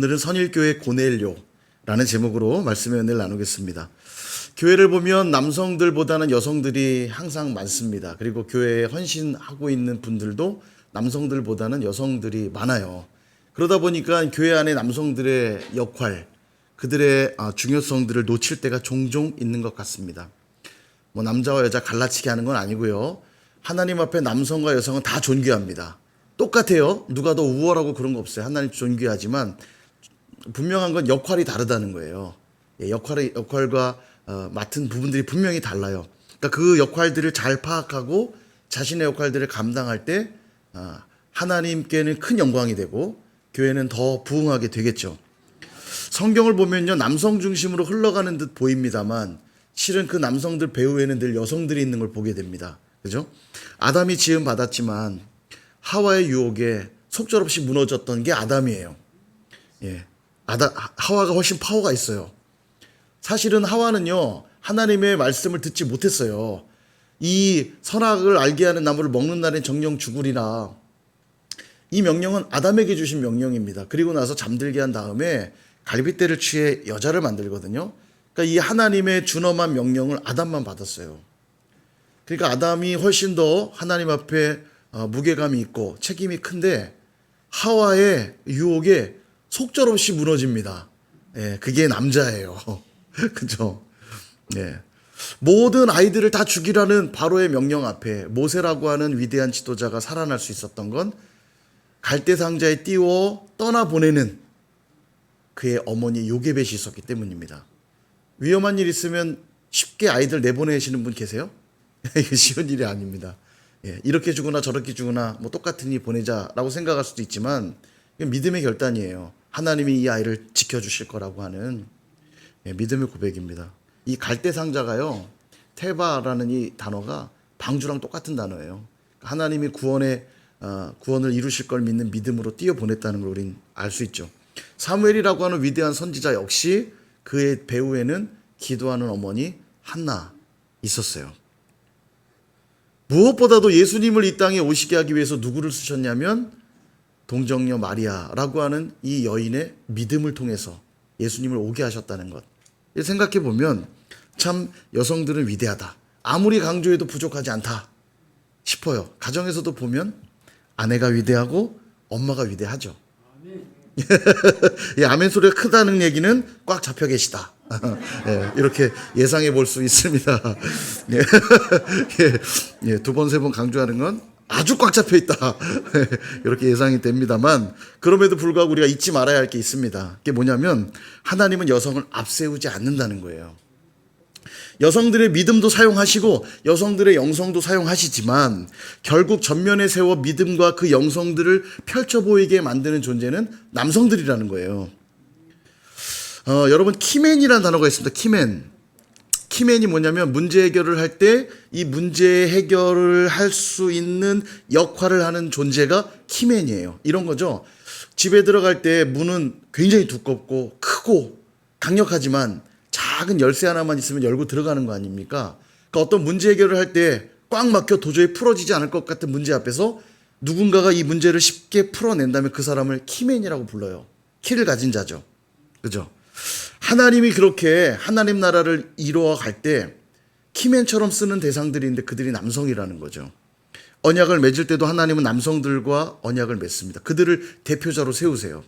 오늘은 선일교회 고넬료라는 제목으로 말씀의 은혜를 나누겠습니다. 교회를 보면 남성들보다는 여성들이 항상 많습니다. 그리고 교회에 헌신하고 있는 분들도 남성들보다는 여성들이 많아요. 그러다 보니까 교회 안에 남성들의 역할, 그들의 중요성들을 놓칠 때가 종종 있는 것 같습니다. 뭐 남자와 여자 갈라치기 하는 건 아니고요. 하나님 앞에 남성과 여성은 다 존귀합니다. 똑같아요. 누가 더 우월하고 그런 거 없어요. 하나님 존귀하지만 분명한 건 역할이 다르다는 거예요. 역할과 맡은 부분들이 분명히 달라요. 그러니까 그 역할들을 잘 파악하고 자신의 역할들을 감당할 때 하나님께는 큰 영광이 되고 교회는 더 부흥하게 되겠죠. 성경을 보면요, 남성 중심으로 흘러가는 듯 보입니다만 실은 그 남성들 배후에는 늘 여성들이 있는 걸 보게 됩니다. 그죠? 아담이 지음 받았지만 하와의 유혹에 속절없이 무너졌던 게 아담이에요. 하와가 훨씬 파워가 있어요. 사실은 하와는요, 하나님의 말씀을 듣지 못했어요. 이 선악을 알게 하는 나무를 먹는 날엔 정령 죽으리라. 이 명령은 아담에게 주신 명령입니다. 그리고 나서 잠들게 한 다음에 갈빗대를 취해 여자를 만들거든요. 그러니까 이 하나님의 준엄한 명령을 아담만 받았어요. 그러니까 아담이 훨씬 더 하나님 앞에 무게감이 있고 책임이 큰데 하와의 유혹에 속절없이 무너집니다. 그게 남자예요. 그죠? 모든 아이들을 다 죽이라는 바로의 명령 앞에 모세라고 하는 위대한 지도자가 살아날 수 있었던 건 갈대 상자에 띄워 떠나보내는 그의 어머니 요게벳이 있었기 때문입니다. 위험한 일 있으면 쉽게 아이들 내보내시는 분 계세요? 이게 쉬운 일이 아닙니다. 이렇게 주거나 저렇게 주거나 뭐 똑같으니 보내자라고 생각할 수도 있지만 이건 믿음의 결단이에요. 하나님이 이 아이를 지켜주실 거라고 하는 믿음의 고백입니다. 이 갈대 상자가요, 테바라는 이 단어가 방주랑 똑같은 단어예요. 하나님이 구원을 이루실 걸 믿는 믿음으로 띄어보냈다는 걸 우린 알 수 있죠. 사무엘이라고 하는 위대한 선지자 역시 그의 배후에는 기도하는 어머니 한나 있었어요. 무엇보다도 예수님을 이 땅에 오시게 하기 위해서 누구를 쓰셨냐면 동정녀 마리아라고 하는 이 여인의 믿음을 통해서 예수님을 오게 하셨다는 것. 생각해 보면 참 여성들은 위대하다. 아무리 강조해도 부족하지 않다 싶어요. 가정에서도 보면 아내가 위대하고 엄마가 위대하죠. 이 아멘 소리가 크다는 얘기는 꽉 잡혀 계시다. 이렇게 예상해 볼 수 있습니다. 두 번, 세 번 강조하는 건 아주 꽉 잡혀 있다. 이렇게 예상이 됩니다만, 그럼에도 불구하고 우리가 잊지 말아야 할 게 있습니다. 그게 뭐냐면, 하나님은 여성을 앞세우지 않는다는 거예요. 여성들의 믿음도 사용하시고 여성들의 영성도 사용하시지만 결국 전면에 세워 믿음과 그 영성들을 펼쳐 보이게 만드는 존재는 남성들이라는 거예요. 여러분, 키맨이라는 단어가 있습니다. 키맨이 뭐냐면 문제 해결을 할 때 이 문제 해결을 할 수 있는 역할을 하는 존재가 키맨이에요. 이런 거죠. 집에 들어갈 때 문은 굉장히 두껍고 크고 강력하지만 작은 열쇠 하나만 있으면 열고 들어가는 거 아닙니까? 그러니까 어떤 문제 해결을 할 때 꽉 막혀 도저히 풀어지지 않을 것 같은 문제 앞에서 누군가가 이 문제를 쉽게 풀어낸다면 그 사람을 키맨이라고 불러요. 키를 가진 자죠. 그죠? 하나님이 그렇게 하나님 나라를 이루어갈 때 키맨처럼 쓰는 대상들이 있는데 그들이 남성이라는 거죠. 언약을 맺을 때도 하나님은 남성들과 언약을 맺습니다. 그들을 대표자로 세우세요.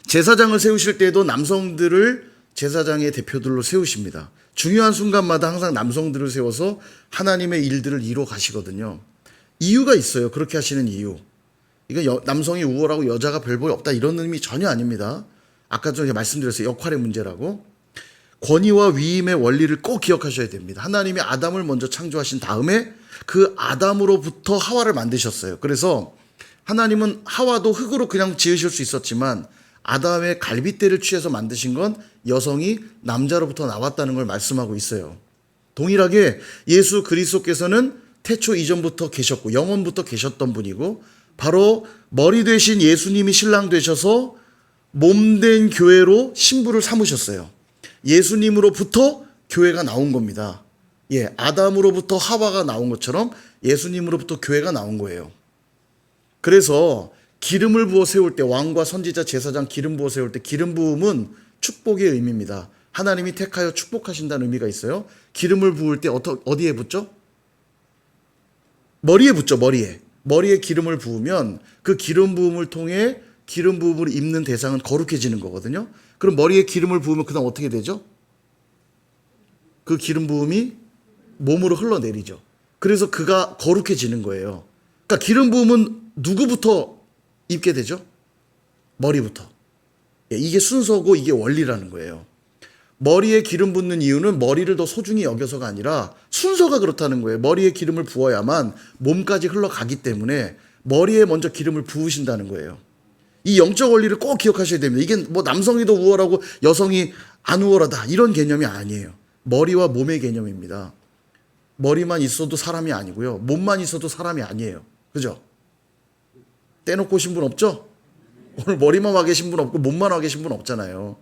제사장을 세우실 때도 남성들을 제사장의 대표들로 세우십니다. 중요한 순간마다 항상 남성들을 세워서 하나님의 일들을 이루어 가시거든요. 이유가 있어요. 그렇게 하시는 이유. 이건 남성이 우월하고 여자가 별 볼 없다 이런 의미 전혀 아닙니다. 아까 전에 말씀드렸어요. 역할의 문제라고. 권위와 위임의 원리를 꼭 기억하셔야 됩니다. 하나님이 아담을 먼저 창조하신 다음에 그 아담으로부터 하와를 만드셨어요. 그래서 하나님은 하와도 흙으로 그냥 지으실 수 있었지만 아담의 갈빗대를 취해서 만드신 건 여성이 남자로부터 나왔다는 걸 말씀하고 있어요. 동일하게 예수 그리스도께서는 태초 이전부터 계셨고 영원부터 계셨던 분이고 바로 머리 되신 예수님이 신랑 되셔서 몸된 교회로 신부를 삼으셨어요. 예수님으로부터 교회가 나온 겁니다. 아담으로부터 하와가 나온 것처럼 예수님으로부터 교회가 나온 거예요. 그래서 기름을 부어 세울 때 왕과 선지자 제사장 기름 부어 세울 때 기름 부음은 축복의 의미입니다. 하나님이 택하여 축복하신다는 의미가 있어요. 기름을 부을 때 어디에 붓죠? 머리에 붓죠. 머리에 기름을 부으면 그 기름 부음을 통해 기름 부음을 입는 대상은 거룩해지는 거거든요. 그럼 머리에 기름을 부으면 그다음 어떻게 되죠? 그 기름 부음이 몸으로 흘러내리죠. 그래서 그가 거룩해지는 거예요. 그러니까 기름 부음은 누구부터 입게 되죠? 머리부터. 이게 순서고 이게 원리라는 거예요. 머리에 기름 붓는 이유는 머리를 더 소중히 여겨서가 아니라 순서가 그렇다는 거예요. 머리에 기름을 부어야만 몸까지 흘러가기 때문에 머리에 먼저 기름을 부으신다는 거예요. 이 영적 원리를 꼭 기억하셔야 됩니다. 이게 뭐 남성이 더 우월하고 여성이 안 우월하다 이런 개념이 아니에요. 머리와 몸의 개념입니다. 머리만 있어도 사람이 아니고요. 몸만 있어도 사람이 아니에요. 그죠? 떼놓고 오신 분 없죠? 오늘 머리만 와 계신 분 없고 몸만 와 계신 분 없잖아요.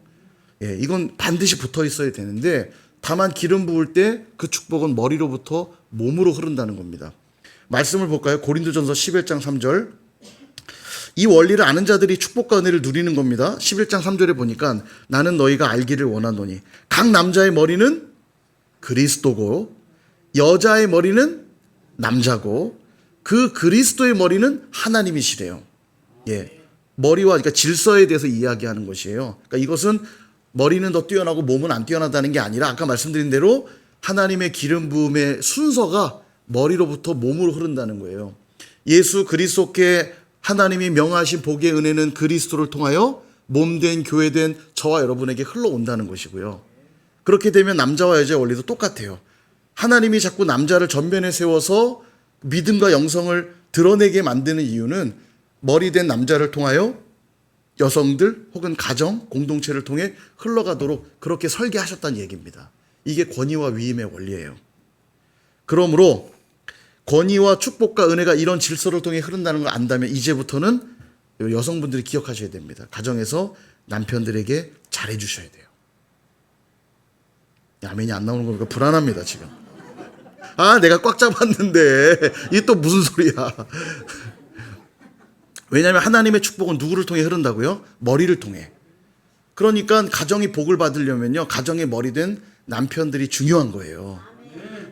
예, 이건 반드시 붙어 있어야 되는데 다만 기름 부을 때 그 축복은 머리로부터 몸으로 흐른다는 겁니다. 말씀을 볼까요? 고린도전서 11장 3절. 이 원리를 아는 자들이 축복과 은혜를 누리는 겁니다. 11장 3절에 보니까 나는 너희가 알기를 원하노니 각 남자의 머리는 그리스도고 여자의 머리는 남자고 그 그리스도의 머리는 하나님이시래요. 예. 머리와 그러니까 질서에 대해서 이야기하는 것이에요. 그러니까 이것은 머리는 더 뛰어나고 몸은 안 뛰어나다는 게 아니라 아까 말씀드린 대로 하나님의 기름 부음의 순서가 머리로부터 몸으로 흐른다는 거예요. 예수 그리스도께 하나님이 명하신 복의 은혜는 그리스도를 통하여 몸된 교회된 저와 여러분에게 흘러온다는 것이고요. 그렇게 되면 남자와 여자의 원리도 똑같아요. 하나님이 자꾸 남자를 전면에 세워서 믿음과 영성을 드러내게 만드는 이유는 머리된 남자를 통하여 여성들 혹은 가정, 공동체를 통해 흘러가도록 그렇게 설계하셨다는 얘기입니다. 이게 권위와 위임의 원리예요. 그러므로 권위와 축복과 은혜가 이런 질서를 통해 흐른다는 걸 안다면 이제부터는 여성분들이 기억하셔야 됩니다. 가정에서 남편들에게 잘해 주셔야 돼요. 아멘이 안 나오는 거니까 불안합니다 지금. 아 내가 꽉 잡았는데 이게 또 무슨 소리야. 왜냐하면 하나님의 축복은 누구를 통해 흐른다고요? 머리를 통해. 그러니까 가정이 복을 받으려면요 가정의 머리된 남편들이 중요한 거예요.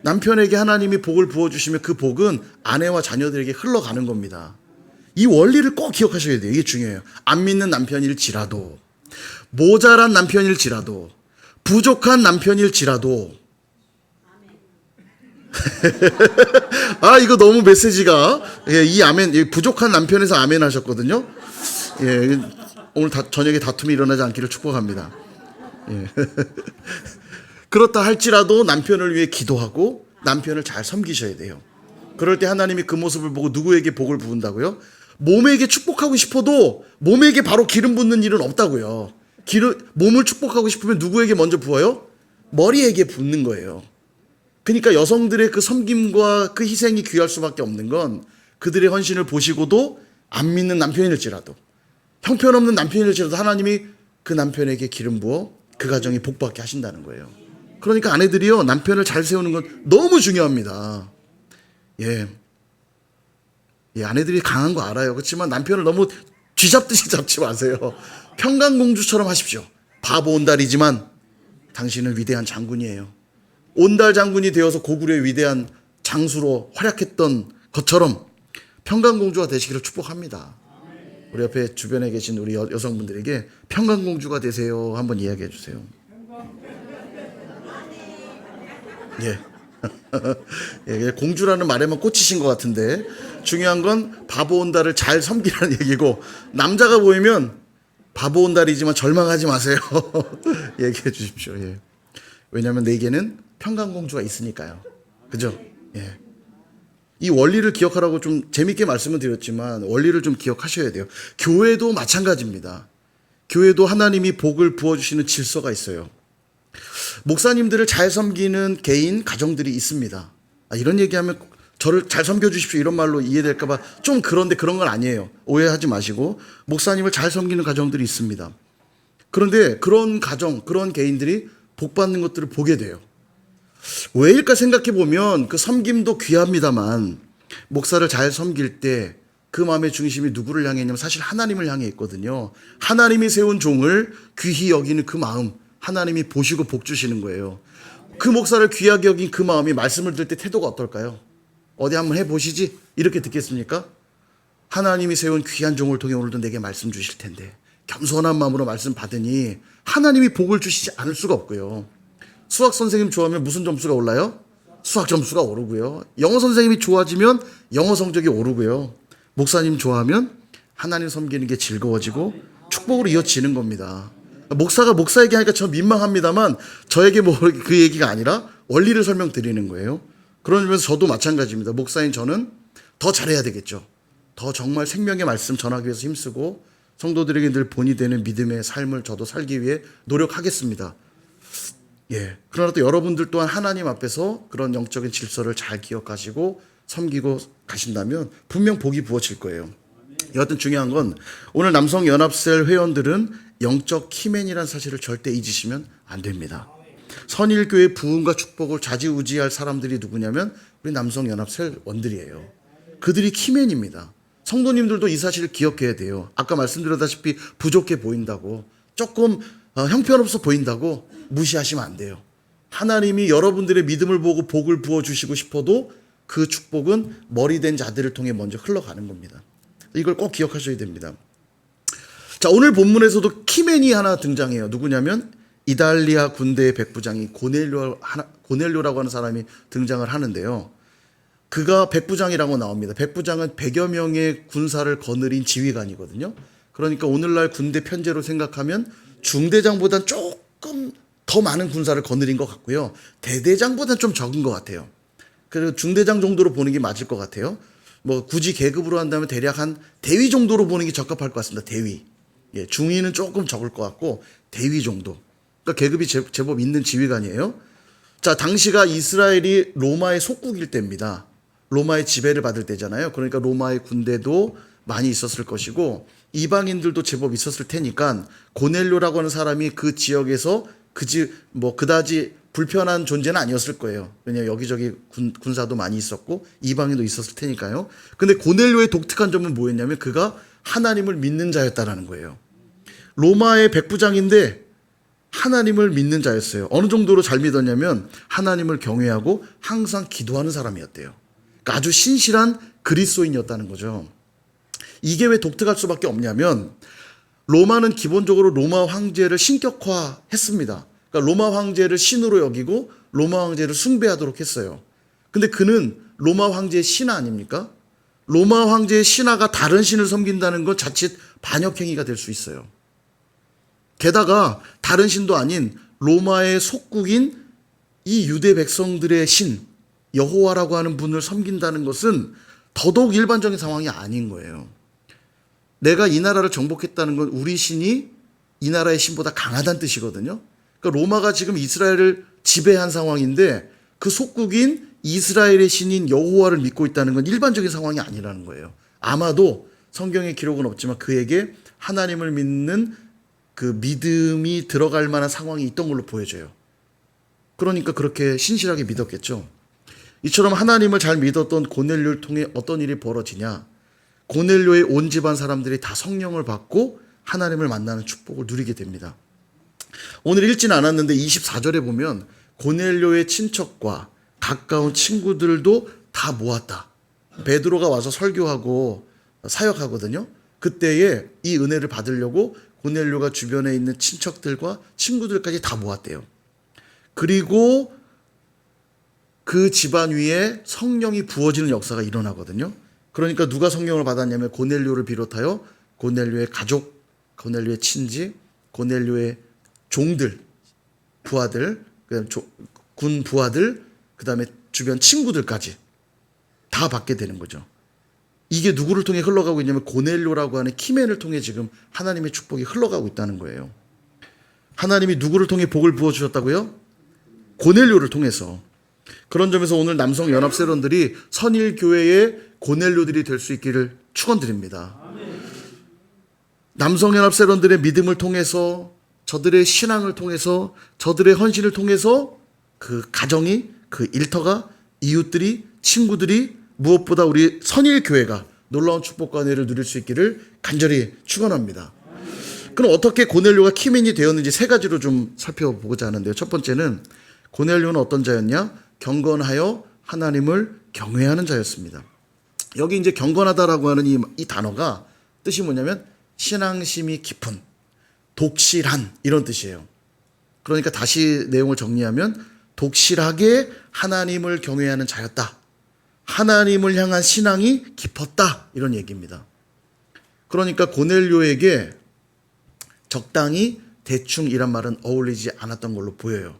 남편에게 하나님이 복을 부어주시면 그 복은 아내와 자녀들에게 흘러가는 겁니다. 이 원리를 꼭 기억하셔야 돼요. 이게 중요해요. 안 믿는 남편일지라도 모자란 남편일지라도 부족한 남편일지라도 아 이거 너무 메시지가 이 아멘 부족한 남편에서 아멘 하셨거든요. 예, 오늘 저녁에 다툼이 일어나지 않기를 축복합니다. 예. 그렇다 할지라도 남편을 위해 기도하고 남편을 잘 섬기셔야 돼요. 그럴 때 하나님이 그 모습을 보고 누구에게 복을 부은다고요? 몸에게 축복하고 싶어도 몸에게 바로 기름 붓는 일은 없다고요. 몸을 축복하고 싶으면 누구에게 먼저 부어요? 머리에게 붓는 거예요. 그러니까 여성들의 그 섬김과 그 희생이 귀할 수밖에 없는 건 그들의 헌신을 보시고도 안 믿는 남편일지라도 형편없는 남편일지라도 하나님이 그 남편에게 기름 부어 그 가정이 복받게 하신다는 거예요. 그러니까 아내들이요 남편을 잘 세우는 건 너무 중요합니다. 예, 아내들이 강한 거 알아요. 그렇지만 남편을 너무 쥐잡듯이 잡지 마세요. 평강공주처럼 하십시오. 바보 온달이지만 당신은 위대한 장군이에요. 온달 장군이 되어서 고구려의 위대한 장수로 활약했던 것처럼 평강공주가 되시기를 축복합니다. 우리 옆에 주변에 계신 우리 여성분들에게 평강공주가 되세요 한번 이야기해 주세요. 예. 예, 공주라는 말에만 꽂히신 것 같은데 중요한 건 바보 온달을 잘 섬기라는 얘기고 남자가 보이면 바보 온달이지만 절망하지 마세요. 얘기해 주십시오. 예. 왜냐하면 내게는 평강공주가 있으니까요. 그죠? 예. 이 원리를 기억하라고 좀 재밌게 말씀을 드렸지만 원리를 좀 기억하셔야 돼요. 교회도 마찬가지입니다. 교회도 하나님이 복을 부어주시는 질서가 있어요. 목사님들을 잘 섬기는 개인, 가정들이 있습니다. 이런 얘기하면 저를 잘 섬겨주십시오 이런 말로 이해될까봐 좀 그런데 그런 건 아니에요. 오해하지 마시고 목사님을 잘 섬기는 가정들이 있습니다. 그런데 그런 가정, 그런 개인들이 복받는 것들을 보게 돼요. 왜일까 생각해 보면 그 섬김도 귀합니다만 목사를 잘 섬길 때 그 마음의 중심이 누구를 향해 있냐면 사실 하나님을 향해 있거든요. 하나님이 세운 종을 귀히 여기는 그 마음, 하나님이 보시고 복 주시는 거예요. 그 목사를 귀하게 여긴 그 마음이 말씀을 들을 때 태도가 어떨까요? 어디 한번 해보시지? 이렇게 듣겠습니까? 하나님이 세운 귀한 종을 통해 오늘도 내게 말씀 주실 텐데 겸손한 마음으로 말씀 받으니 하나님이 복을 주시지 않을 수가 없고요. 수학 선생님 좋아하면 무슨 점수가 올라요? 수학 점수가 오르고요. 영어 선생님이 좋아지면 영어 성적이 오르고요. 목사님 좋아하면 하나님 섬기는 게 즐거워지고 축복으로 이어지는 겁니다. 목사가 목사 얘기하니까 저 민망합니다만 저에게 뭐 그 얘기가 아니라 원리를 설명드리는 거예요. 그러면서 저도 마찬가지입니다. 목사인 저는 더 잘해야 되겠죠. 더 정말 생명의 말씀 전하기 위해서 힘쓰고 성도들에게 늘 본이 되는 믿음의 삶을 저도 살기 위해 노력하겠습니다. 예. 그러나 또 여러분들 또한 하나님 앞에서 그런 영적인 질서를 잘 기억하시고 섬기고 가신다면 분명 복이 부어질 거예요. 여하튼 중요한 건 오늘 남성연합셀 회원들은 영적 키맨이라는 사실을 절대 잊으시면 안 됩니다. 선일교회 부흥과 축복을 좌지우지할 사람들이 누구냐면 우리 남성연합셀 원들이에요. 그들이 키맨입니다. 성도님들도 이 사실을 기억해야 돼요. 아까 말씀드렸다시피 부족해 보인다고 조금 형편없어 보인다고 무시하시면 안 돼요. 하나님이 여러분들의 믿음을 보고 복을 부어주시고 싶어도 그 축복은 머리된 자들을 통해 먼저 흘러가는 겁니다. 이걸 꼭 기억하셔야 됩니다. 자, 오늘 본문에서도 키맨이 하나 등장해요. 누구냐면 이달리아 군대의 백부장이 고넬료라고 하는 사람이 등장을 하는데요. 그가 백부장이라고 나옵니다. 백부장은 100여 명의 군사를 거느린 지휘관이거든요. 그러니까 오늘날 군대 편제로 생각하면 중대장보다 조금 더 많은 군사를 거느린 것 같고요. 대대장보다는 좀 적은 것 같아요. 그리고 중대장 정도로 보는 게 맞을 것 같아요. 뭐 굳이 계급으로 한다면 대략 한 대위 정도로 보는 게 적합할 것 같습니다. 대위. 예, 중위는 조금 적을 것 같고 대위 정도. 그러니까 계급이 제법 있는 지휘관이에요. 자, 당시가 이스라엘이 로마의 속국일 때입니다. 로마의 지배를 받을 때잖아요. 그러니까 로마의 군대도 많이 있었을 것이고 이방인들도 제법 있었을 테니까 고넬료라고 하는 사람이 그 지역에서 그다지 불편한 존재는 아니었을 거예요. 왜냐하면 여기저기 군사도 많이 있었고 이방인도 있었을 테니까요. 근데 고넬료의 독특한 점은 뭐였냐면 그가 하나님을 믿는 자였다라는 거예요. 로마의 백부장인데 하나님을 믿는 자였어요. 어느 정도로 잘 믿었냐면 하나님을 경외하고 항상 기도하는 사람이었대요. 그러니까 아주 신실한 그리스도인이었다는 거죠. 이게 왜 독특할 수밖에 없냐면 로마는 기본적으로 로마 황제를 신격화했습니다. 그러니까 로마 황제를 신으로 여기고 로마 황제를 숭배하도록 했어요. 근데 그는 로마 황제의 신하 아닙니까? 로마 황제의 신하가 다른 신을 섬긴다는 건 자칫 반역행위가 될 수 있어요. 게다가 다른 신도 아닌 로마의 속국인 이 유대 백성들의 신 여호와라고 하는 분을 섬긴다는 것은 더더욱 일반적인 상황이 아닌 거예요. 내가 이 나라를 정복했다는 건 우리 신이 이 나라의 신보다 강하다는 뜻이거든요. 그러니까 로마가 지금 이스라엘을 지배한 상황인데 그 속국인 이스라엘의 신인 여호와를 믿고 있다는 건 일반적인 상황이 아니라는 거예요. 아마도 성경에 기록은 없지만 그에게 하나님을 믿는 그 믿음이 들어갈 만한 상황이 있던 걸로 보여져요. 그러니까 그렇게 신실하게 믿었겠죠. 이처럼 하나님을 잘 믿었던 고넬료를 통해 어떤 일이 벌어지냐. 고넬료의 온 집안 사람들이 다 성령을 받고 하나님을 만나는 축복을 누리게 됩니다. 오늘 읽지는 않았는데 24절에 보면 고넬료의 친척과 가까운 친구들도 다 모았다. 베드로가 와서 설교하고 사역하거든요. 그때에 이 은혜를 받으려고 고넬료가 주변에 있는 친척들과 친구들까지 다 모았대요. 그리고 그 집안 위에 성령이 부어지는 역사가 일어나거든요. 그러니까 누가 성령을 받았냐면 고넬료를 비롯하여 고넬료의 가족, 고넬료의 친지, 고넬료의 종들, 부하들, 군 부하들, 그 다음에 주변 친구들까지 다 받게 되는 거죠. 이게 누구를 통해 흘러가고 있냐면 고넬료라고 하는 키맨을 통해 지금 하나님의 축복이 흘러가고 있다는 거예요. 하나님이 누구를 통해 복을 부어주셨다고요? 고넬료를 통해서. 그런 점에서 오늘 남성연합세론들이 선일교회의 고넬료들이 될 수 있기를 축원드립니다. 남성연합세론들의 믿음을 통해서 저들의 신앙을 통해서 저들의 헌신을 통해서 그 가정이 그 일터가 이웃들이 친구들이 무엇보다 우리 선일교회가 놀라운 축복과 은혜를 누릴 수 있기를 간절히 축원합니다. 그럼 어떻게 고넬료가 키맨이 되었는지 세 가지로 좀 살펴보고자 하는데요. 첫 번째는 고넬료는 어떤 자였냐? 경건하여 하나님을 경외하는 자였습니다. 여기 이제 경건하다라고 하는 이 단어가 뜻이 뭐냐면 신앙심이 깊은, 독실한 이런 뜻이에요. 그러니까 다시 내용을 정리하면 독실하게 하나님을 경외하는 자였다. 하나님을 향한 신앙이 깊었다. 이런 얘기입니다. 그러니까 고넬료에게 적당히 대충이란 말은 어울리지 않았던 걸로 보여요.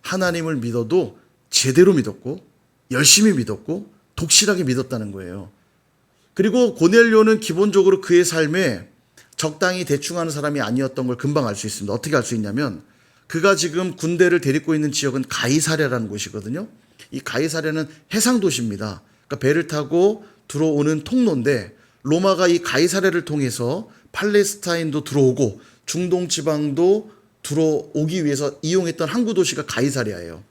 하나님을 믿어도 제대로 믿었고 열심히 믿었고 독실하게 믿었다는 거예요. 그리고 고넬료는 기본적으로 그의 삶에 적당히 대충 하는 사람이 아니었던 걸 금방 알 수 있습니다. 어떻게 알 수 있냐면 그가 지금 군대를 데리고 있는 지역은 가이사랴라는 곳이거든요. 이 가이사랴는 해상 도시입니다. 그러니까 배를 타고 들어오는 통로인데 로마가 이 가이사랴를 통해서 팔레스타인도 들어오고 중동 지방도 들어오기 위해서 이용했던 항구 도시가 가이사랴예요.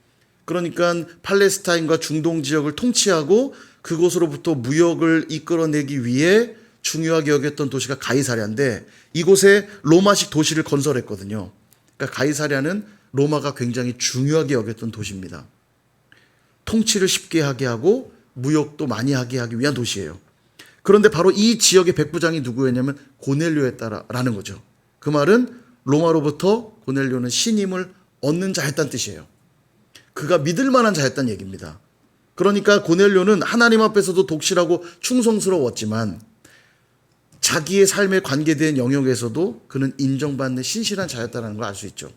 그러니까 팔레스타인과 중동 지역을 통치하고 그곳으로부터 무역을 이끌어내기 위해 중요하게 여겼던 도시가 가이사랴인데 이곳에 로마식 도시를 건설했거든요. 그러니까 가이사랴는 로마가 굉장히 중요하게 여겼던 도시입니다. 통치를 쉽게 하게 하고 무역도 많이 하게 하기 위한 도시예요. 그런데 바로 이 지역의 백부장이 누구였냐면 고넬료였다라는 거죠. 그 말은 로마로부터 고넬료는 신임을 얻는 자였다는 뜻이에요. 그가 믿을 만한 자였다는 얘기입니다. 그러니까 고넬료는 하나님 앞에서도 독실하고 충성스러웠지만 자기의 삶에 관계된 영역에서도 그는 인정받는 신실한 자였다는 걸 알 수 있죠.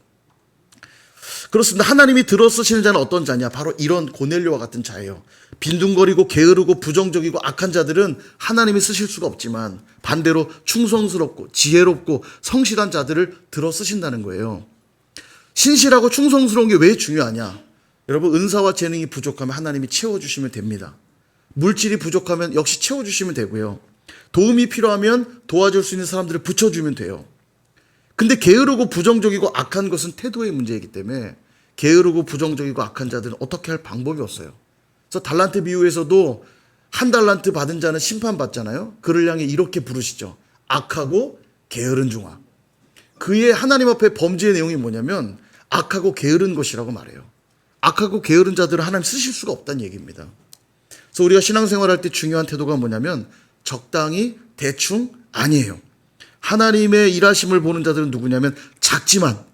그렇습니다. 하나님이 들어 쓰시는 자는 어떤 자냐? 바로 이런 고넬료와 같은 자예요. 빈둥거리고 게으르고 부정적이고 악한 자들은 하나님이 쓰실 수가 없지만 반대로 충성스럽고 지혜롭고 성실한 자들을 들어 쓰신다는 거예요. 신실하고 충성스러운 게 왜 중요하냐? 여러분, 은사와 재능이 부족하면 하나님이 채워주시면 됩니다. 물질이 부족하면 역시 채워주시면 되고요. 도움이 필요하면 도와줄 수 있는 사람들을 붙여주면 돼요. 근데 게으르고 부정적이고 악한 것은 태도의 문제이기 때문에 게으르고 부정적이고 악한 자들은 어떻게 할 방법이 없어요. 그래서 달란트 비유에서도 한 달란트 받은 자는 심판받잖아요. 그를 향해 이렇게 부르시죠. 악하고 게으른 중아. 그의 하나님 앞에 범죄의 내용이 뭐냐면 악하고 게으른 것이라고 말해요. 악하고 게으른 자들을 하나님 쓰실 수가 없다는 얘기입니다. 그래서 우리가 신앙생활할 때 중요한 태도가 뭐냐면 적당히 대충 아니에요. 하나님의 일하심을 보는 자들은 누구냐면 작지만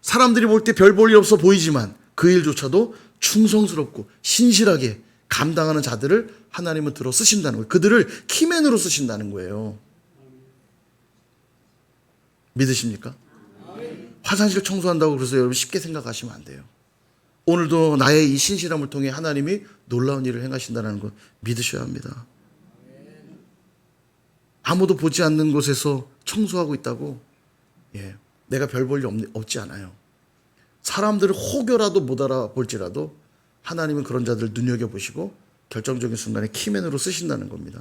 사람들이 볼 때 별 볼 일 없어 보이지만 그 일조차도 충성스럽고 신실하게 감당하는 자들을 하나님은 들어 쓰신다는 거예요. 그들을 키맨으로 쓰신다는 거예요. 믿으십니까? 화장실 청소한다고 그래서 여러분 쉽게 생각하시면 안 돼요. 오늘도 나의 이 신실함을 통해 하나님이 놀라운 일을 행하신다는 거 믿으셔야 합니다. 아무도 보지 않는 곳에서 청소하고 있다고 내가 별 볼 일 없지 않아요. 사람들을 혹여라도 못 알아볼지라도 하나님은 그런 자들을 눈여겨보시고 결정적인 순간에 키맨으로 쓰신다는 겁니다.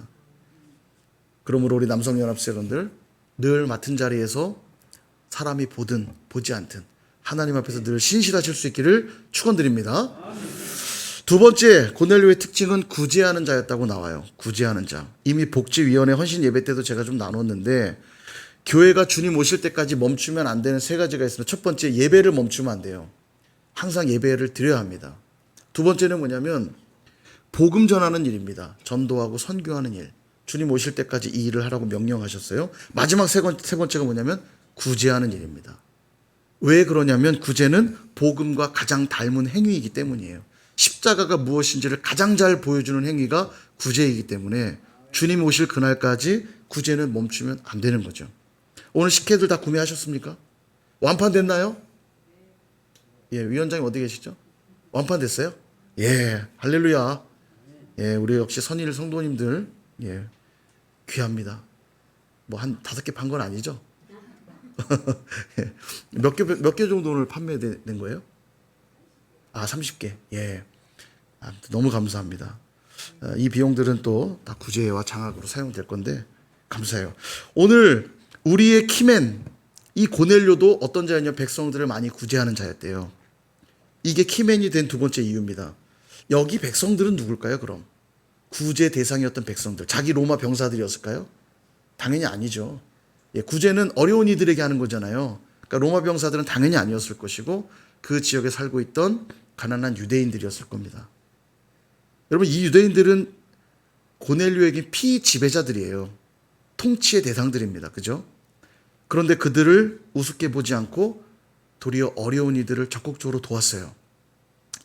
그러므로 우리 남성연합세원들 늘 맡은 자리에서 사람이 보든 보지 않든 하나님 앞에서 늘 신실하실 수 있기를 축원드립니다. 두 번째, 고넬료의 특징은 구제하는 자였다고 나와요. 구제하는 자. 이미 복지위원회 헌신 예배 때도 제가 좀 나눴는데 교회가 주님 오실 때까지 멈추면 안 되는 세 가지가 있습니다. 첫 번째, 예배를 멈추면 안 돼요. 항상 예배를 드려야 합니다. 두 번째는 뭐냐면 복음 전하는 일입니다. 전도하고 선교하는 일. 주님 오실 때까지 이 일을 하라고 명령하셨어요. 마지막 세 번째가 뭐냐면 구제하는 일입니다. 왜 그러냐면 구제는 복음과 가장 닮은 행위이기 때문이에요. 십자가가 무엇인지를 가장 잘 보여주는 행위가 구제이기 때문에 주님 오실 그날까지 구제는 멈추면 안 되는 거죠. 오늘 식혜들 다 구매하셨습니까? 완판됐나요? 위원장님 어디 계시죠? 완판됐어요? 할렐루야. 우리 역시 선일 성도님들 귀합니다. 뭐 한 5개 판 건 아니죠? 몇 개 정도 오늘 판매된 거예요? 30개. 너무 감사합니다. 이 비용들은 또 다 구제와 장학으로 사용될 건데 감사해요. 오늘 우리의 키맨 이 고넬료도 어떤 자였냐? 백성들을 많이 구제하는 자였대요. 이게 키맨이 된 두 번째 이유입니다. 여기 백성들은 누굴까요? 그럼 구제 대상이었던 백성들, 자기 로마 병사들이었을까요? 당연히 아니죠. 구제는 어려운 이들에게 하는 거잖아요. 그러니까 로마 병사들은 당연히 아니었을 것이고 그 지역에 살고 있던 가난한 유대인들이었을 겁니다. 여러분, 이 유대인들은 고넬료에게 피지배자들이에요. 통치의 대상들입니다. 그죠? 그런데 그들을 우습게 보지 않고 도리어 어려운 이들을 적극적으로 도왔어요.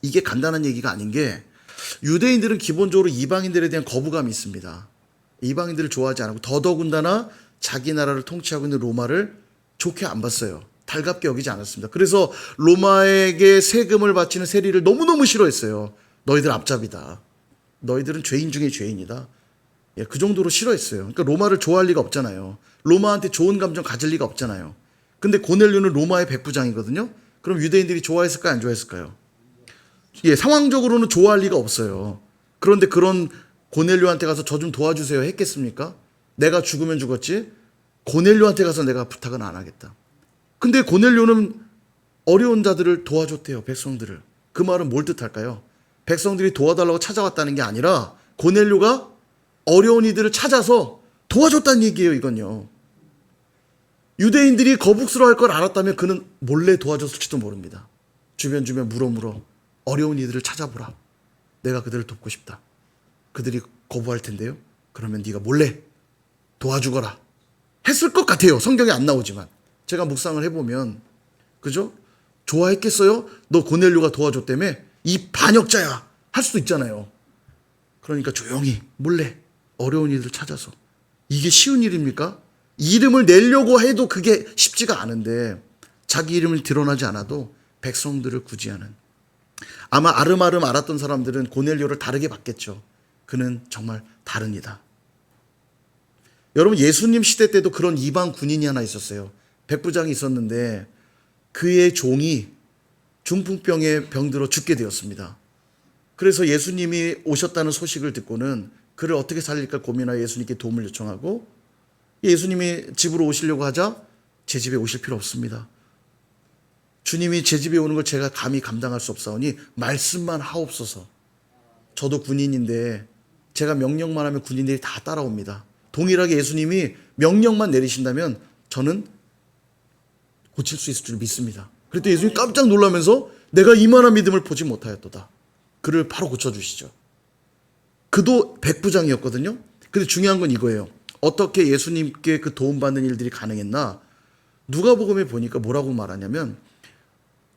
이게 간단한 얘기가 아닌 게, 유대인들은 기본적으로 이방인들에 대한 거부감이 있습니다. 이방인들을 좋아하지 않고, 더더군다나 자기 나라를 통치하고 있는 로마를 좋게 안 봤어요. 달갑게 여기지 않았습니다. 그래서 로마에게 세금을 바치는 세리를 너무너무 싫어했어요. 너희들 앞잡이다. 너희들은 죄인 중에 죄인이다. 그 정도로 싫어했어요. 그러니까 로마를 좋아할 리가 없잖아요. 로마한테 좋은 감정 가질 리가 없잖아요. 근데 고넬료는 로마의 백부장이거든요. 그럼 유대인들이 좋아했을까요? 안 좋아했을까요? 상황적으로는 좋아할 리가 없어요. 그런데 그런 고넬료한테 가서 저 좀 도와주세요 했겠습니까? 내가 죽으면 죽었지 고넬료한테 가서 내가 부탁은 안 하겠다. 근데 고넬료는 어려운 자들을 도와줬대요. 백성들을. 그 말은 뭘 뜻할까요? 백성들이 도와달라고 찾아왔다는 게 아니라 고넬료가 어려운 이들을 찾아서 도와줬다는 얘기예요. 이건요. 유대인들이 거북스러워할 걸 알았다면 그는 몰래 도와줬을지도 모릅니다. 주변 물어 어려운 이들을 찾아보라. 내가 그들을 돕고 싶다. 그들이 거부할 텐데요. 그러면 네가 몰래 도와주거라. 했을 것 같아요. 성경에 안 나오지만 제가 묵상을 해보면, 그죠? 좋아했겠어요? 너 고넬료가 도와줬다며? 이 반역자야 할 수도 있잖아요. 그러니까 조용히 몰래 어려운 이들을 찾아서. 이게 쉬운 일입니까? 이름을 내려고 해도 그게 쉽지가 않은데, 자기 이름을 드러나지 않아도 백성들을 구제하는. 아마 아름아름 알았던 사람들은 고넬료를 다르게 봤겠죠. 그는 정말 다른 이다. 여러분, 예수님 시대 때도 그런 이방 군인이 하나 있었어요. 백부장이 있었는데 그의 종이 중풍병에 병들어 죽게 되었습니다. 그래서 예수님이 오셨다는 소식을 듣고는 그를 어떻게 살릴까 고민하여 예수님께 도움을 요청하고, 예수님이 집으로 오시려고 하자 제 집에 오실 필요 없습니다. 주님이 제 집에 오는 걸 제가 감히 감당할 수 없사오니 말씀만 하옵소서. 저도 군인인데 제가 명령만 하면 군인들이 다 따라옵니다. 동일하게 예수님이 명령만 내리신다면 저는 고칠 수 있을 줄 믿습니다. 그랬더니 예수님이 깜짝 놀라면서 내가 이만한 믿음을 보지 못하였도다. 그를 바로 고쳐주시죠. 그도 백부장이었거든요. 근데 중요한 건 이거예요. 어떻게 예수님께 그 도움받는 일들이 가능했나? 누가복음에 보니까 뭐라고 말하냐면,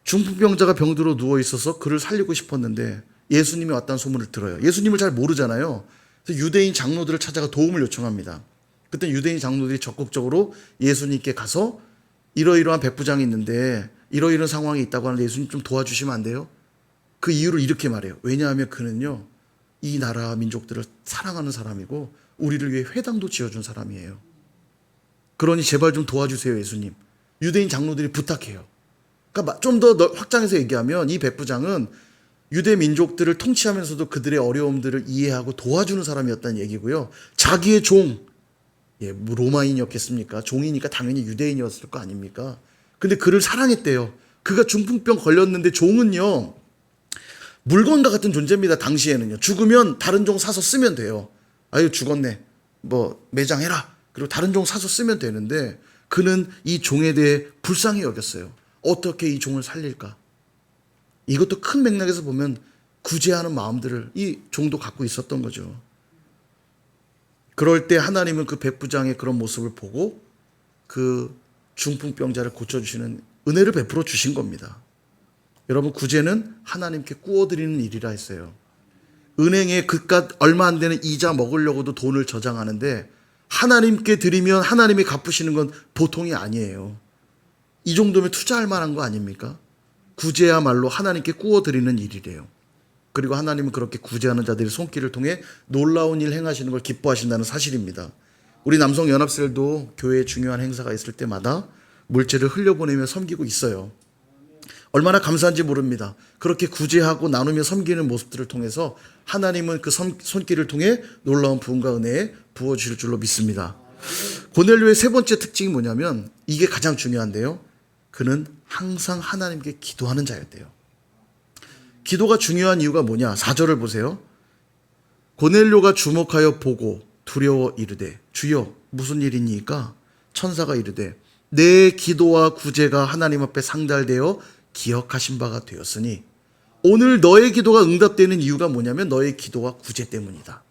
중풍병자가 병들어 누워 있어서 그를 살리고 싶었는데 예수님이 왔다는 소문을 들어요. 예수님을 잘 모르잖아요. 그래서 유대인 장로들을 찾아가 도움을 요청합니다. 그때 유대인 장로들이 적극적으로 예수님께 가서 이러이러한 백부장이 있는데 이러이러한 상황이 있다고 하는데 예수님 좀 도와주시면 안 돼요? 그 이유를 이렇게 말해요. 왜냐하면 그는요, 이 나라 민족들을 사랑하는 사람이고 우리를 위해 회당도 지어준 사람이에요. 그러니 제발 좀 도와주세요, 예수님. 유대인 장로들이 부탁해요. 그러니까 좀 더 확장해서 얘기하면 이 백부장은 유대 민족들을 통치하면서도 그들의 어려움들을 이해하고 도와주는 사람이었다는 얘기고요. 자기의 종, 뭐 로마인이었겠습니까? 종이니까 당연히 유대인이었을 거 아닙니까? 근데 그를 사랑했대요. 그가 중풍병 걸렸는데 종은요, 물건과 같은 존재입니다. 당시에는요. 죽으면 다른 종 사서 쓰면 돼요. 아유, 죽었네. 뭐 매장해라. 그리고 다른 종 사서 쓰면 되는데 그는 이 종에 대해 불쌍히 여겼어요. 어떻게 이 종을 살릴까? 이것도 큰 맥락에서 보면 구제하는 마음들을 이 종도 갖고 있었던 거죠. 그럴 때 하나님은 그 백부장의 그런 모습을 보고 그 중풍병자를 고쳐주시는 은혜를 베풀어 주신 겁니다. 여러분, 구제는 하나님께 구워드리는 일이라 했어요. 은행에 그깟 얼마 안 되는 이자 먹으려고도 돈을 저장하는데 하나님께 드리면 하나님이 갚으시는 건 보통이 아니에요. 이 정도면 투자할 만한 거 아닙니까? 구제야말로 하나님께 구워드리는 일이래요. 그리고 하나님은 그렇게 구제하는 자들의 손길을 통해 놀라운 일 행하시는 걸 기뻐하신다는 사실입니다. 우리 남성연합생들도 교회에 중요한 행사가 있을 때마다 물질을 흘려보내며 섬기고 있어요. 얼마나 감사한지 모릅니다. 그렇게 구제하고 나누며 섬기는 모습들을 통해서 하나님은 그 손길을 통해 놀라운 부흥과 은혜에 부어주실 줄로 믿습니다. 고넬료의 세 번째 특징이 뭐냐면, 이게 가장 중요한데요. 그는 항상 하나님께 기도하는 자였대요. 기도가 중요한 이유가 뭐냐? 4절을 보세요. 고넬료가 주목하여 보고 두려워 이르되 주여 무슨 일이니까? 천사가 이르되 내 기도와 구제가 하나님 앞에 상달되어 기억하신 바가 되었으니 오늘 너의 기도가 응답되는 이유가 뭐냐면 너의 기도와 구제 때문이다.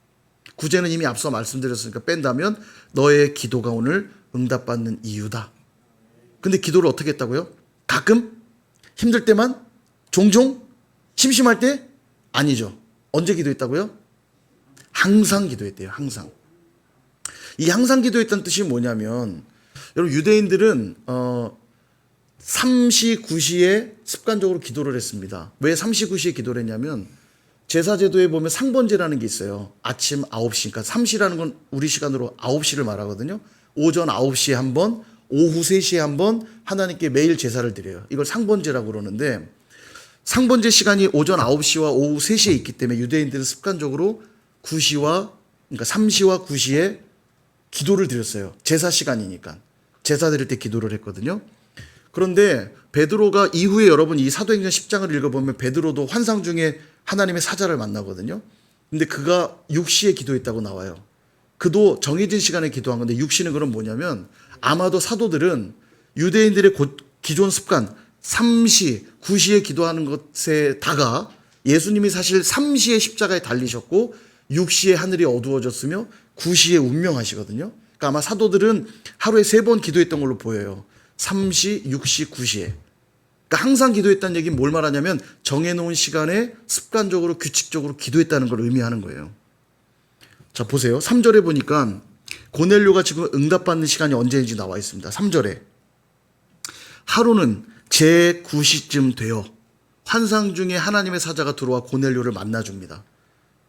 구제는 이미 앞서 말씀드렸으니까 뺀다면 너의 기도가 오늘 응답받는 이유다. 근데 기도를 어떻게 했다고요? 가끔? 힘들 때만? 종종? 심심할 때? 아니죠. 언제 기도했다고요? 항상 기도했대요. 항상. 이 항상 기도했다는 뜻이 뭐냐면 여러분 유대인들은 3시 9시에 습관적으로 기도를 했습니다. 왜 3시 9시에 기도를 했냐면 제사제도에 보면 상번제라는 게 있어요. 아침 9시. 그러니까 3시라는 건 우리 시간으로 9시를 말하거든요. 오전 9시에 한 번, 오후 3시에 한 번 하나님께 매일 제사를 드려요. 이걸 상번제라고 그러는데 상번제 시간이 오전 9시와 오후 3시에 있기 때문에 유대인들은 습관적으로 9시와 그러니까 3시와 9시에 기도를 드렸어요. 제사 시간이니까. 제사 드릴 때 기도를 했거든요. 그런데 베드로가 이후에 여러분 이 사도행전 10장을 읽어보면 베드로도 환상 중에 하나님의 사자를 만나거든요. 근데 그가 6시에 기도했다고 나와요. 그도 정해진 시간에 기도한 건데 6시는 그럼 뭐냐면 아마도 사도들은 유대인들의 기존 습관 3시, 9시에 기도하는 것에다가 예수님이 사실 3시에 십자가에 달리셨고 6시에 하늘이 어두워졌으며 9시에 운명하시거든요. 그러니까 아마 사도들은 하루에 3번 기도했던 걸로 보여요. 3시, 6시, 9시에. 그러니까 항상 기도했다는 얘기는 뭘 말하냐면 정해놓은 시간에 습관적으로 규칙적으로 기도했다는 걸 의미하는 거예요. 자 보세요. 3절에 보니까 고넬료가 지금 응답받는 시간이 언제인지 나와 있습니다. 3절에 하루는 제9시쯤 되어 환상 중에 하나님의 사자가 들어와 고넬료를 만나줍니다.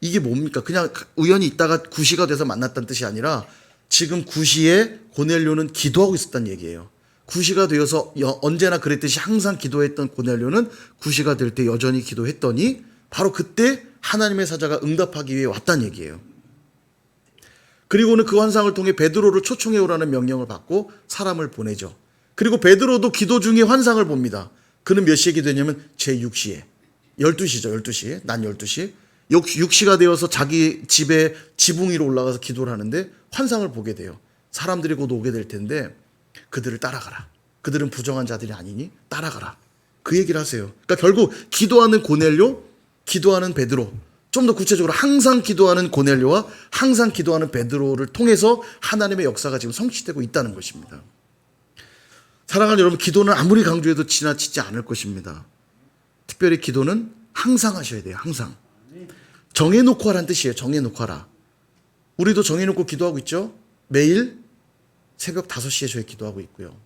이게 뭡니까? 그냥 우연히 있다가 9시가 돼서 만났다는 뜻이 아니라 지금 9시에 고넬료는 기도하고 있었다는 얘기예요. 9시가 되어서 언제나 그랬듯이 항상 기도했던 고넬료는 9시가 될 때 여전히 기도했더니 바로 그때 하나님의 사자가 응답하기 위해 왔다는 얘기예요. 그리고는 그 환상을 통해 베드로를 초청해 오라는 명령을 받고 사람을 보내죠. 그리고 베드로도 기도 중에 환상을 봅니다. 그는 몇 시에 기도했냐면 제6시에 12시죠. 12시. 난 12시. 6시가 되어서 자기 집에 지붕 위로 올라가서 기도를 하는데 환상을 보게 돼요. 사람들이 곧 오게 될 텐데 그들을 따라가라. 그들은 부정한 자들이 아니니 따라가라. 그 얘기를 하세요. 그러니까 결국 기도하는 고넬료, 기도하는 베드로, 좀 더 구체적으로 항상 기도하는 고넬료와 항상 기도하는 베드로를 통해서 하나님의 역사가 지금 성취되고 있다는 것입니다. 사랑하는 여러분, 기도는 아무리 강조해도 지나치지 않을 것입니다. 특별히 기도는 항상 하셔야 돼요. 항상. 정해놓고 하라는 뜻이에요. 정해놓고 하라. 우리도 정해놓고 기도하고 있죠. 매일 새벽 5시에 저희 기도하고 있고요.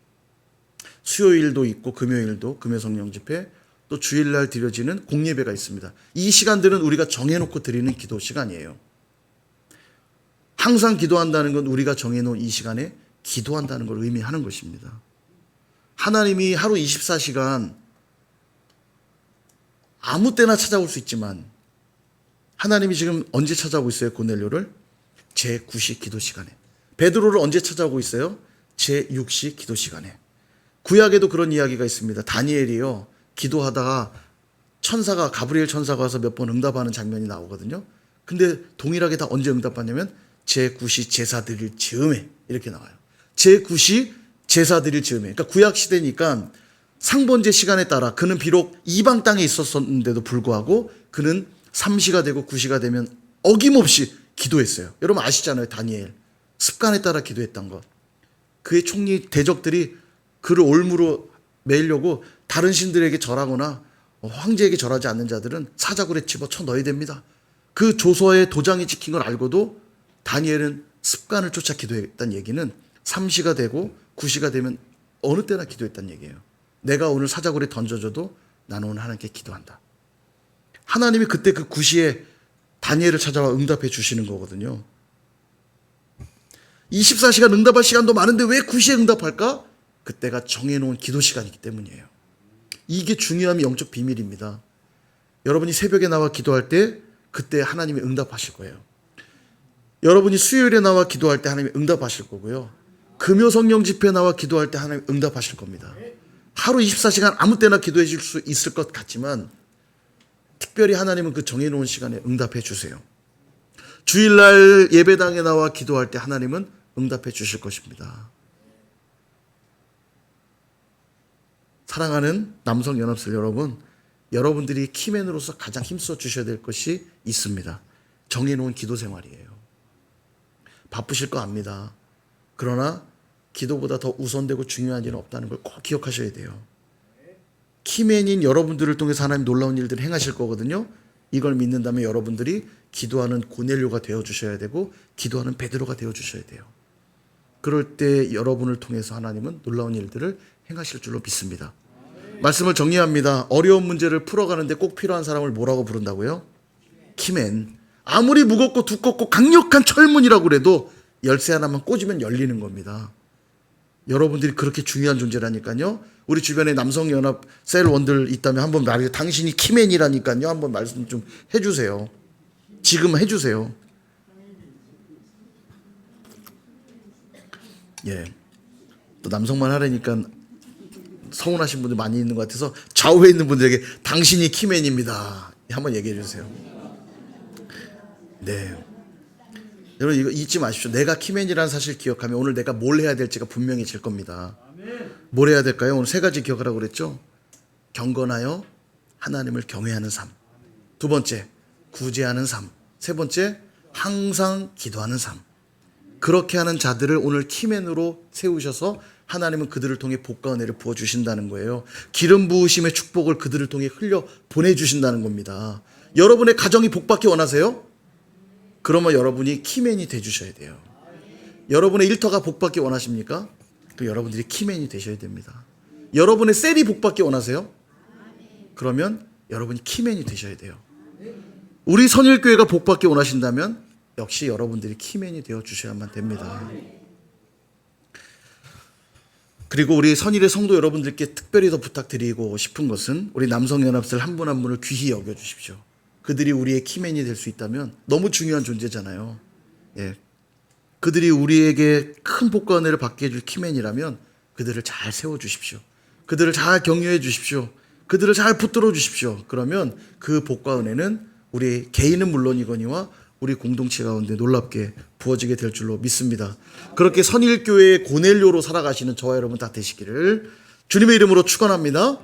수요일도 있고 금요일도 금요성령 집회, 또 주일날 드려지는 공예배가 있습니다. 이 시간들은 우리가 정해놓고 드리는 기도 시간이에요. 항상 기도한다는 건 우리가 정해놓은 이 시간에 기도한다는 걸 의미하는 것입니다. 하나님이 하루 24시간 아무 때나 찾아올 수 있지만 하나님이 지금 언제 찾아오고 있어요? 고넬료를 제9시 기도 시간에. 베드로를 언제 찾아오고 있어요? 제6시 기도 시간에. 구약에도 그런 이야기가 있습니다. 다니엘이요, 기도하다가 천사가, 가브리엘 천사가 와서 몇 번 응답하는 장면이 나오거든요. 근데 동일하게 다 언제 응답받냐면 제9시 제사 드릴 즈음에 이렇게 나와요. 제9시 제사 드릴 즈음에. 그러니까 구약 시대니까 상번제 시간에 따라 그는 비록 이방 땅에 있었는데도 불구하고 그는 3시가 되고 9시가 되면 어김없이 기도했어요. 여러분 아시잖아요. 다니엘. 습관에 따라 기도했던 것. 그의 총리 대적들이 그를 올무로 매이려고 다른 신들에게 절하거나 황제에게 절하지 않는 자들은 사자굴에 집어쳐 넣어야 됩니다. 그 조서에 도장이 찍힌 걸 알고도 다니엘은 습관을 쫓아 기도했다는 얘기는 3시가 되고 9시가 되면 어느 때나 기도했다는 얘기예요. 내가 오늘 사자굴에 던져져도 나는 오늘 하나님께 기도한다. 하나님이 그때 그 9시에 다니엘을 찾아와 응답해 주시는 거거든요. 24시간 응답할 시간도 많은데 왜 9시에 응답할까? 그때가 정해놓은 기도 시간이기 때문이에요. 이게 중요함이 영적 비밀입니다. 여러분이 새벽에 나와 기도할 때 그때 하나님이 응답하실 거예요. 여러분이 수요일에 나와 기도할 때 하나님이 응답하실 거고요. 금요성령 집회 나와 기도할 때 하나님이 응답하실 겁니다. 하루 24시간 아무 때나 기도해 줄 수 있을 것 같지만 특별히 하나님은 그 정해놓은 시간에 응답해 주세요. 주일날 예배당에 나와 기도할 때 하나님은 응답해 주실 것입니다. 사랑하는 남성연합생 여러분, 여러분들이 키맨으로서 가장 힘써 주셔야 될 것이 있습니다. 정해놓은 기도 생활이에요. 바쁘실 거 압니다. 그러나 기도보다 더 우선되고 중요한 일은 없다는 걸 꼭 기억하셔야 돼요. 키맨인 여러분들을 통해서 하나님 놀라운 일들을 행하실 거거든요. 이걸 믿는다면 여러분들이 기도하는 고넬료가 되어주셔야 되고 기도하는 베드로가 되어주셔야 돼요. 그럴 때 여러분을 통해서 하나님은 놀라운 일들을 행하실 줄로 믿습니다. 말씀을 정리합니다. 어려운 문제를 풀어가는데 꼭 필요한 사람을 뭐라고 부른다고요? 키맨. 아무리 무겁고 두껍고 강력한 철문이라고 그래도 열쇠 하나만 꽂으면 열리는 겁니다. 여러분들이 그렇게 중요한 존재라니까요. 우리 주변에 남성연합 셀원들 있다면 한번 말해요. 당신이 키맨이라니까요. 한번 말씀 좀 해주세요. 지금 해주세요. 예. 또 남성만 하라니까 서운하신 분들 많이 있는 것 같아서 좌우에 있는 분들에게 당신이 키맨입니다. 한번 얘기해 주세요. 네. 여러분 이거 잊지 마십시오. 내가 키맨이라는 사실 기억하면 오늘 내가 뭘 해야 될지가 분명해질 겁니다. 뭘 해야 될까요? 오늘 세 가지 기억하라고 그랬죠. 경건하여 하나님을 경외하는 삶. 두 번째, 구제하는 삶. 세 번째, 항상 기도하는 삶. 그렇게 하는 자들을 오늘 키맨으로 세우셔서 하나님은 그들을 통해 복과 은혜를 부어주신다는 거예요. 기름 부으심의 축복을 그들을 통해 흘려 보내주신다는 겁니다. 여러분의 가정이 복받기 원하세요? 그러면 여러분이 키맨이 돼주셔야 돼요. 여러분의 일터가 복받기 원하십니까? 그럼 여러분들이 키맨이 되셔야 됩니다. 여러분의 셀이 복받기 원하세요? 그러면 여러분이 키맨이 되셔야 돼요. 우리 선일교회가 복받기 원하신다면 역시 여러분들이 키맨이 되어 주셔야만 됩니다. 그리고 우리 선일의 성도 여러분들께 특별히 더 부탁드리고 싶은 것은 우리 남성연합생 한 분 한 분을 귀히 여겨주십시오. 그들이 우리의 키맨이 될 수 있다면 너무 중요한 존재잖아요. 예. 그들이 우리에게 큰 복과 은혜를 받게 해줄 키맨이라면 그들을 잘 세워주십시오. 그들을 잘 격려해 주십시오. 그들을 잘 붙들어 주십시오. 그러면 그 복과 은혜는 우리 개인은 물론이거니와 우리 공동체 가운데 놀랍게 부어지게 될 줄로 믿습니다. 그렇게 선일교회의 고넬료로 살아가시는 저와 여러분 다 되시기를 주님의 이름으로 축원합니다.